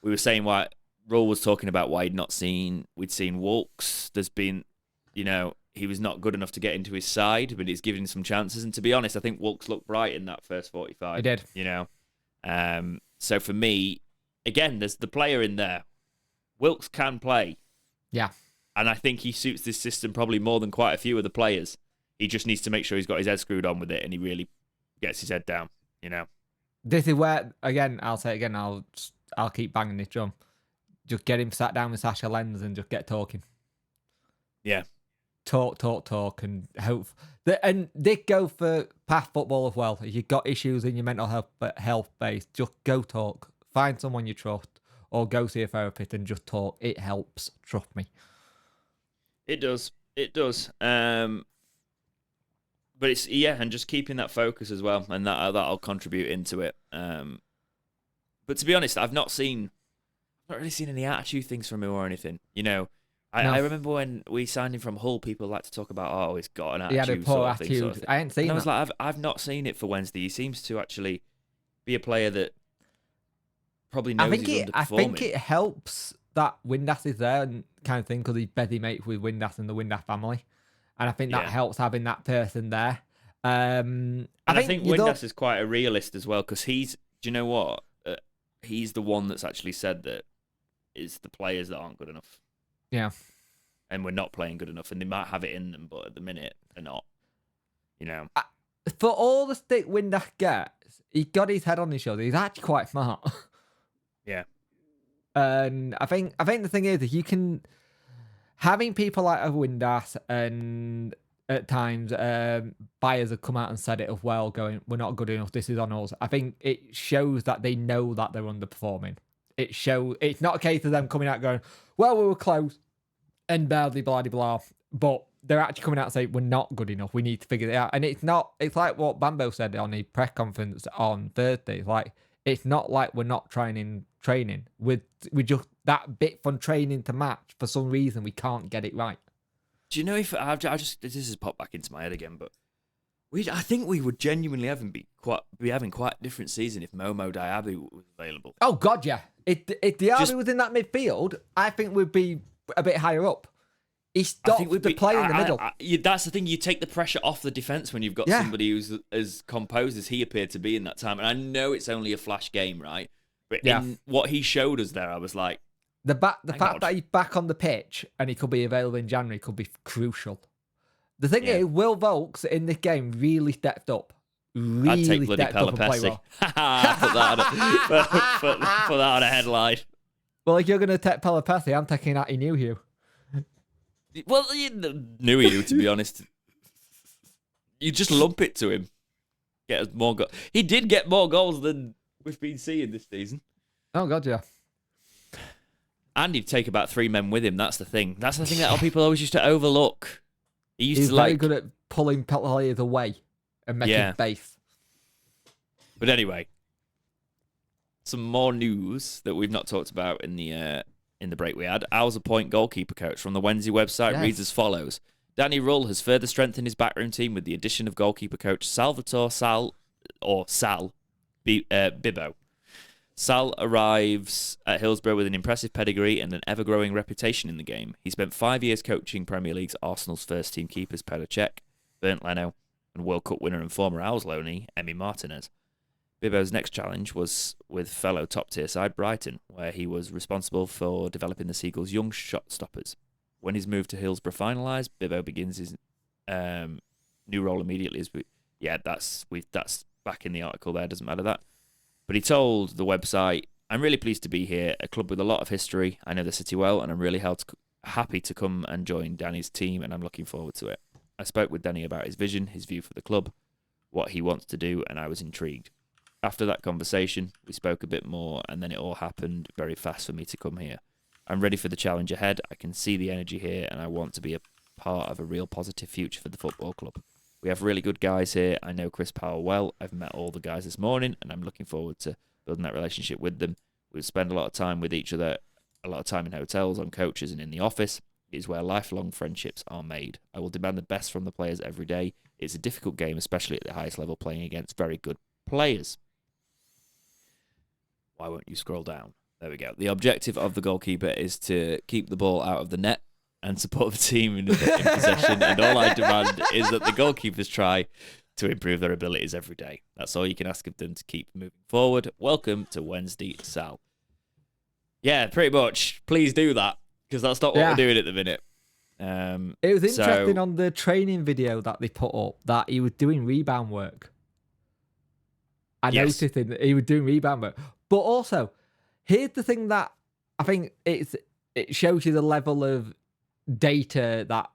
we were saying why Rull was talking about why we'd seen Wilkes. There's been, he was not good enough to get into his side, but he's given him some chances. And to be honest, I think Wilkes looked bright in that first 45. He did. So for me, again, there's the player in there. Wilkes can play. Yeah. And I think he suits this system probably more than quite a few of the players. He just needs to make sure he's got his head screwed on with it and he really gets his head down, This is where, again, I'll say it again, I'll keep banging this drum. Just get him sat down with Sasha Lenz and just get talking. Yeah. Talk, and hope. And they go for path football as well. If you've got issues in your mental health base, just go talk. Find someone you trust or go see a therapist and just talk. It helps, trust me. It does. But it's, and just keeping that focus as well, and that'll contribute into it. But to be honest, I've not really seen any attitude things from him or anything. I remember when we signed him from Hull, people like to talk about, he's got an attitude. He had a poor attitude. I ain't seen that. I was like, I've not seen it for Wednesday. He seems to actually be a player that probably knows he's underperforming. I think it helps that Windass is there and kind of thing, because he's buddy mates with Windass and the Windass family. And I think that helps having that person there. I think Windass is quite a realist as well, because do you know what? He's the one that's actually said that it's the players that aren't good enough. Yeah. And we're not playing good enough, and they might have it in them, but at the minute, they're not. For all the stick Windass gets, he got his head on his shoulder. He's actually quite smart. Yeah. And I think the thing is, you can... Having people like a Windass and at times buyers have come out and said it as well, going, we're not good enough, this is on us. I think it shows that they know that they're underperforming. It's not a case of them coming out going, well, we were close and badly, blah, blah, but they're actually coming out and saying, we're not good enough, we need to figure it out. And it's like what Bambo said on the press conference on Thursday. It's not like we're not training. We just, that bit from training to match, for some reason, we can't get it right. Do you know if this has popped back into my head again, but I think we would genuinely be having quite a different season if Momo Diaby was available. Oh God, yeah. If Diaby was in that midfield, I think we'd be a bit higher up. He stopped the play in the middle. That's the thing. You take the pressure off the defence when you've got somebody who's as composed as he appeared to be in that time. And I know it's only a flash game, right? But in what he showed us there, I was like, the fact that he's back on the pitch and he could be available in January could be crucial. The thing is, Will Volks in this game really stepped up. I'd take bloody Pelopessi. Put that on a headline. Well, if you're going to take Pelopessi, I'm taking out Inuhu. Well, Inuhu, to be honest, you just lump it to him. Get us more goals. He did get more goals than we've been seeing this season. Oh God, yeah. And he'd take about 3 men with him. That's the thing. That's the thing that people always used to overlook. He's very good at pulling players away and making space. But anyway, some more news that we've not talked about in the break we had. Owl's a Point goalkeeper coach from the Wednesday website reads as follows. Danny Rull has further strengthened his backroom team with the addition of goalkeeper coach Salvatore Sal Bibbo. Sal arrives at Hillsborough with an impressive pedigree and an ever-growing reputation in the game. He spent 5 years coaching Premier League's Arsenal's first-team keepers Petr Cech, Bernd Leno, and World Cup winner and former Owls loanee Emi Martinez. Bibbo's next challenge was with fellow top-tier side Brighton, where he was responsible for developing the Seagulls' young shot stoppers. When his move to Hillsborough finalised, Bibbo begins his new role immediately. That's back in the article there, doesn't matter that. But he told the website, "I'm really pleased to be here, a club with a lot of history. I know the city well, and I'm really happy to come and join Danny's team, and I'm looking forward to it. I spoke with Danny about his vision, his view for the club, what he wants to do, and I was intrigued. After that conversation, we spoke a bit more, and then it all happened very fast for me to come here. I'm ready for the challenge ahead. I can see the energy here, and I want to be a part of a real positive future for the football club. We have really good guys here. I know Chris Powell well. I've met all the guys this morning, and I'm looking forward to building that relationship with them. We'll spend a lot of time with each other, a lot of time in hotels, on coaches, and in the office. It is where lifelong friendships are made. I will demand the best from the players every day. It's a difficult game, especially at the highest level, playing against very good players." Why won't you scroll down? There we go. The objective of the goalkeeper is to keep the ball out of the net and support the team in possession, and all I demand is that the goalkeepers try to improve their abilities every day. That's all you can ask of them to keep moving forward. Welcome to Wednesday, Sal. Yeah, pretty much. Please do that, because that's not what we're doing at the minute. It was interesting on the training video that they put up that he was doing rebound work. I noticed that he was doing rebound work. But also, here's the thing that I think it shows you the level of data that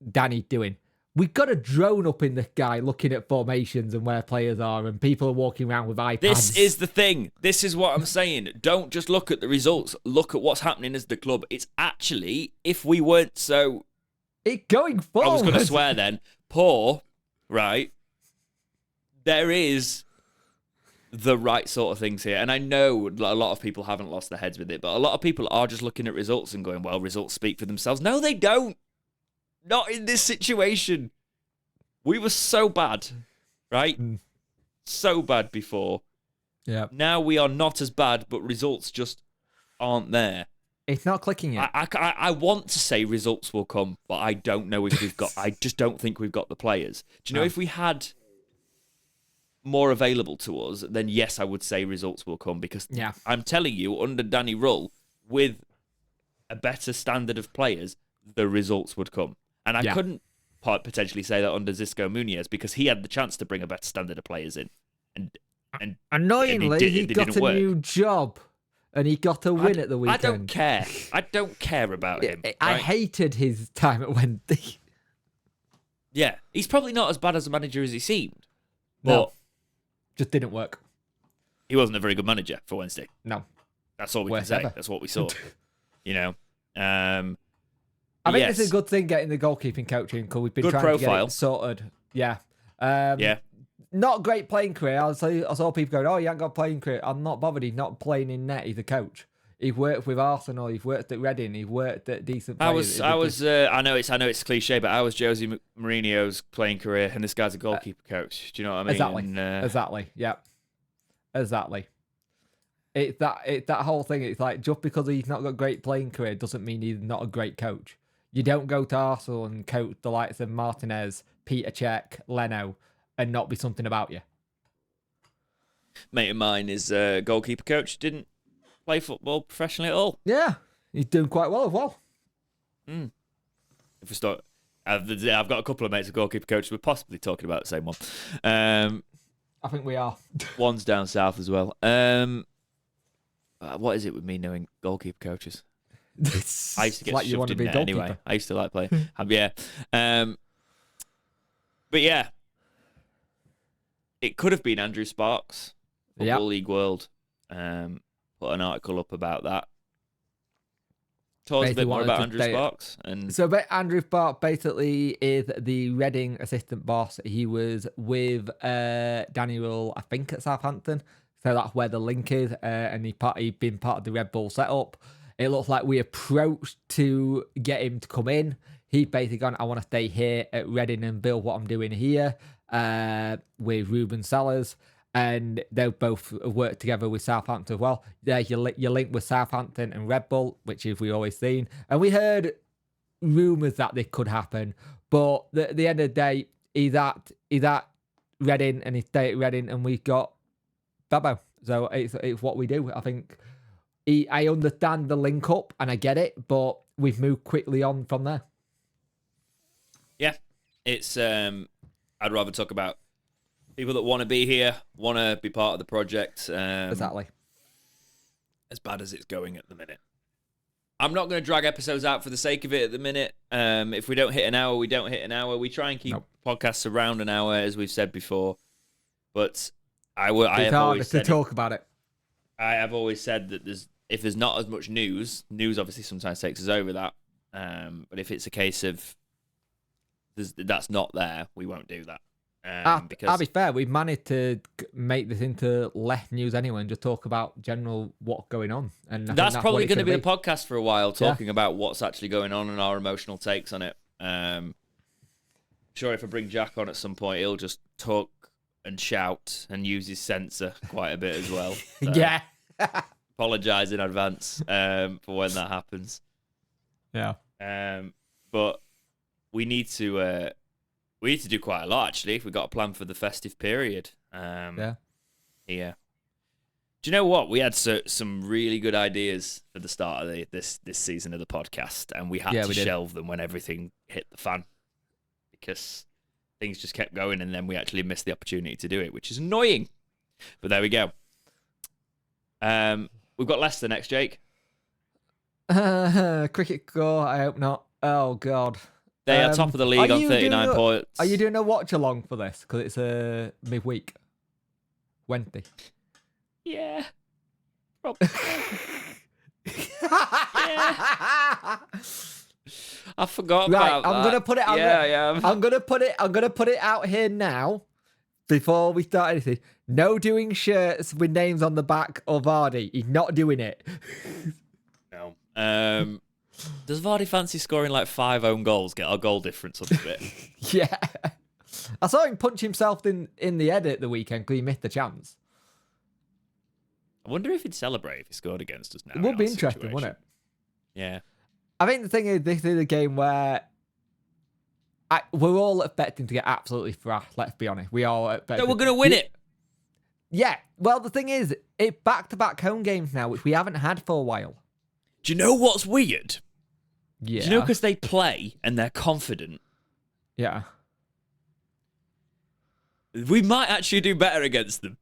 Danny's doing. We've got a drone up in the sky looking at formations and where players are, and people are walking around with iPads. This is the thing. This is what I'm saying. Don't just look at the results. Look at what's happening as the club. It's actually, if we weren't so... It's going forward. I was going to swear then. Poor, right? There is the right sort of things here. And I know a lot of people haven't lost their heads with it, but a lot of people are just looking at results and going, well, results speak for themselves. No, they don't. Not in this situation. We were so bad, right? So bad before. Yeah. Now we are not as bad, but results just aren't there. It's not clicking yet. I want to say results will come, but I don't know if we've got... I just don't think we've got the players. Do you know, if we had more available to us, then yes, I would say results will come, because I'm telling you, under Danny Rull, with a better standard of players, the results would come. And I couldn't potentially say that under Xisco Munoz, because he had the chance to bring a better standard of players in. And annoyingly, he got a new job, and he got a win at the weekend. I don't care. I don't care about him. I hated his time at Wednesday. Yeah, he's probably not as bad as a manager as he seemed. No, just didn't work. He wasn't a very good manager for Wednesday. No. That's all we can say. That's what we saw. You know? I think it's a good thing getting the goalkeeping coaching, because we've been trying to get it sorted. Yeah. Not great playing career. I saw people going, "Oh, he ain't got a playing career." I'm not bothered. He's not playing in net. He's a coach. He's worked with Arsenal. He's worked at Reading. He's worked at decent players. I know it's cliche, but I was Jose Mourinho's playing career, and this guy's a goalkeeper coach. Do you know what I mean? Exactly. Exactly. Yeah. Exactly. It's that whole thing. It's like, just because he's not got a great playing career doesn't mean he's not a great coach. You don't go to Arsenal and coach the likes of Martinez, Peter Cech, Leno, and not be something about you. Mate of mine is a goalkeeper coach. Didn't play football professionally at all. Yeah, he's doing quite well as well. If we start, I've got a couple of mates of goalkeeper coaches. We're possibly talking about the same one. I think we are. One's down south as well. What is it with me knowing goalkeeper coaches? I used to get shoved in there anyway. I used to like playing. Yeah. But yeah, it could have been Andrew Sparks, Football League World. Put an article up about that. Tell us a bit more about Andrew Sparks. So Andrew Sparks basically is the Reading assistant boss. He was with Danny Rull, I think, at Southampton. So that's where the link is. And he'd been part of the Red Bull setup. It looks like we approached to get him to come in. He's basically gone, "I want to stay here at Reading and build what I'm doing here," with Ruben Sellers. And they'll both work together with Southampton as well. There's your link with Southampton and Red Bull, which is we always seen. And we heard rumours that this could happen. But at the end of the day, he's at Reading, and he stayed at Reading, and we've got Babo. So it's what we do. I think I understand the link up and I get it, but we've moved quickly on from there. Yeah, it's I'd rather talk about people that want to be here, want to be part of the project. Exactly. As bad as it's going at the minute. I'm not going to drag episodes out for the sake of it at the minute. If we don't hit an hour, we don't hit an hour. We try and keep podcasts around an hour, as we've said before. But I have always said talk about it. I have always said that if there's not as much news obviously sometimes takes us over that. But if it's a case of that's not there, we won't do that. Because I'll be fair, we've managed to make this into less news anyway and just talk about general what's going on. And that's probably going to be the podcast for a while, talking about what's actually going on and our emotional takes on it. Sure, if I bring Jack on at some point, he'll just talk and shout and use his sensor quite a bit as well. So yeah. Apologise in advance for when that happens. Yeah. But we need to do quite a lot, actually, if we've got a plan for the festive period. Yeah. Do you know what? We had some really good ideas for the start of this season of the podcast, and we had to shelve them when everything hit the fan because things just kept going, and then we actually missed the opportunity to do it, which is annoying. But there we go. We've got Leicester next, Jake. Cricket score, I hope not. Oh, God. They are top of the league on 39 points. Are you doing a watch-along for this? Because it's a midweek. Wednesday. Yeah. Probably. Yeah. I forgot about that. I'm gonna put it. I'm gonna put it out here now. Before we start anything, no doing shirts with names on the back of Vardy. He's not doing it. No. Does Vardy fancy scoring like 5 own goals? Get our goal difference up a bit. Yeah. I saw him punch himself in the head at the weekend because he missed the chance. I wonder if he'd celebrate if he scored against us now. It would be interesting, wouldn't it? Yeah. I think the thing is, this is a game where we're all expecting to get absolutely thrashed, let's be honest. We all expect. No, we're going to win it. Yeah. Well, the thing is, it's back-to-back home games now, which we haven't had for a while. Do you know what's weird? Yeah. Do you know because they play and they're confident? Yeah. We might actually do better against them.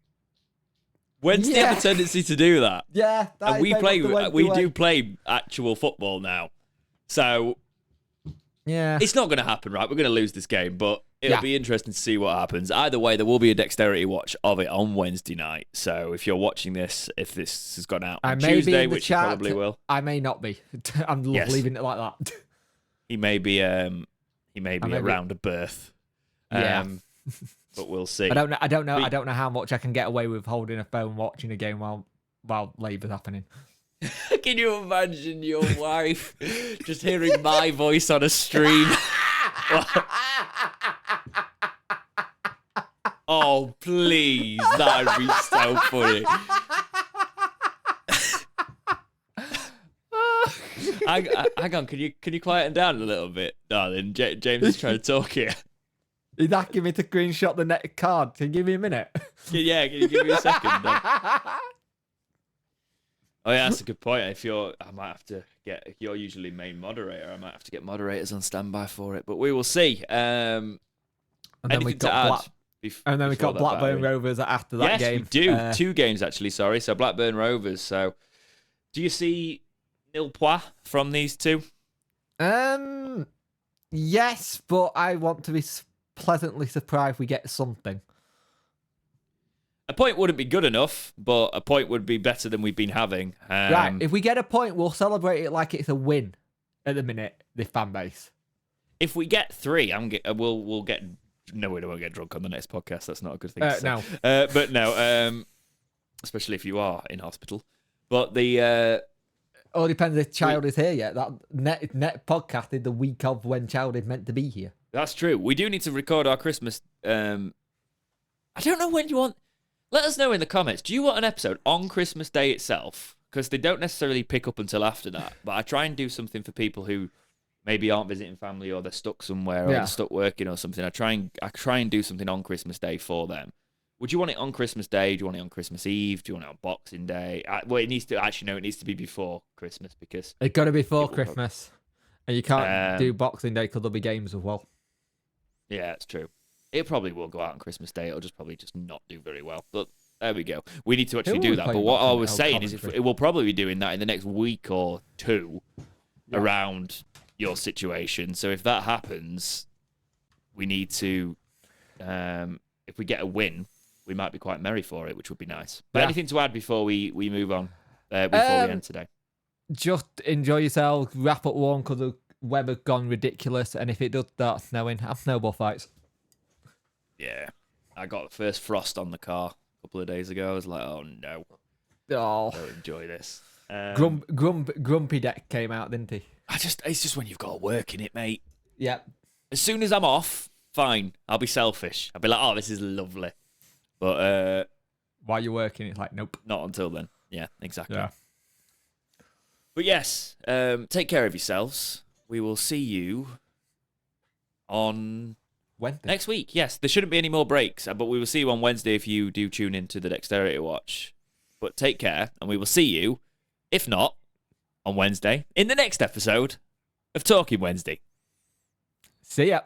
Wednesday have a tendency to do that. Yeah. And we do play actual football now. So yeah, it's not going to happen, right? We're going to lose this game, but it'll be interesting to see what happens. Either way, there will be a dexterity watch of it on Wednesday night. So if you're watching this, if this has gone out on Tuesday, which it probably will. I may not be. I'm leaving it like that. He may be around a birth. Yeah. But we'll see. I don't know how much I can get away with holding a phone watching a game while labour's happening. Can you imagine your wife just hearing my voice on a stream? Oh, please. That would be so funny. Hang on, can you quieten down a little bit, darling? James is trying to talk here. He's asking me to screenshot the net card. Can you give me a minute? Yeah, can you give me a second? Oh yeah, that's a good point. I might have to get. You're usually main moderator. I might have to get moderators on standby for it, but we will see. And then we got Blackburn Rovers after that game. Yes, we do. 2 games actually. Sorry, so Blackburn Rovers. So, do you see nil point from these 2? Yes, but I want to be pleasantly surprised we get something. A point wouldn't be good enough, but a point would be better than we've been having. Right, if we get a point, we'll celebrate it like it's a win at the minute, this fan base. If we get 3, we'll get... No, we won't get drunk on the next podcast. That's not a good thing to say. No. But no, especially if you are in hospital. But the... all depends if Child is here yet. That net podcasted the week of when Child is meant to be here. That's true. We do need to record our Christmas... I don't know when you want... Let us know in the comments. Do you want an episode on Christmas Day itself? Because they don't necessarily pick up until after that. But I try and do something for people who maybe aren't visiting family or they're stuck somewhere or they're stuck working or something. I try and do something on Christmas Day for them, Would you want it on Christmas Day? Do you want it on Christmas Eve? Do you want it on Boxing Day? Well, it needs to actually no. It needs to be before Christmas because it's got to be before Christmas, and you can't do Boxing Day because there'll be games as well. Yeah, it's true. It probably will go out on Christmas Day. It'll probably not do very well. But there we go. We need to actually do that. But what I was saying is, it will probably be doing that in the next week or two around your situation. So if that happens, we need to. If we get a win, we might be quite merry for it, which would be nice. But anything to add before we move on? Before we end today? Just enjoy yourself. Wrap up warm because the weather's gone ridiculous. And if it does start snowing, have snowball fights. Yeah. I got the first frost on the car a couple of days ago. I was like, oh no. Oh. I don't enjoy this. Grumpy Deck came out, didn't he? It's just when you've got to work in it, mate. Yeah. As soon as I'm off, fine. I'll be selfish. I'll be like, oh, this is lovely. But while you're working, it's like, nope. Not until then. Yeah, exactly. Yeah. But yes, take care of yourselves. We will see you on Wednesday. Next week. Yes, there shouldn't be any more breaks, but we will see you on Wednesday if you do tune into the Dexterity Watch. But take care, and we will see you, if not, on Wednesday, in the next episode of Talking Wednesday. See ya.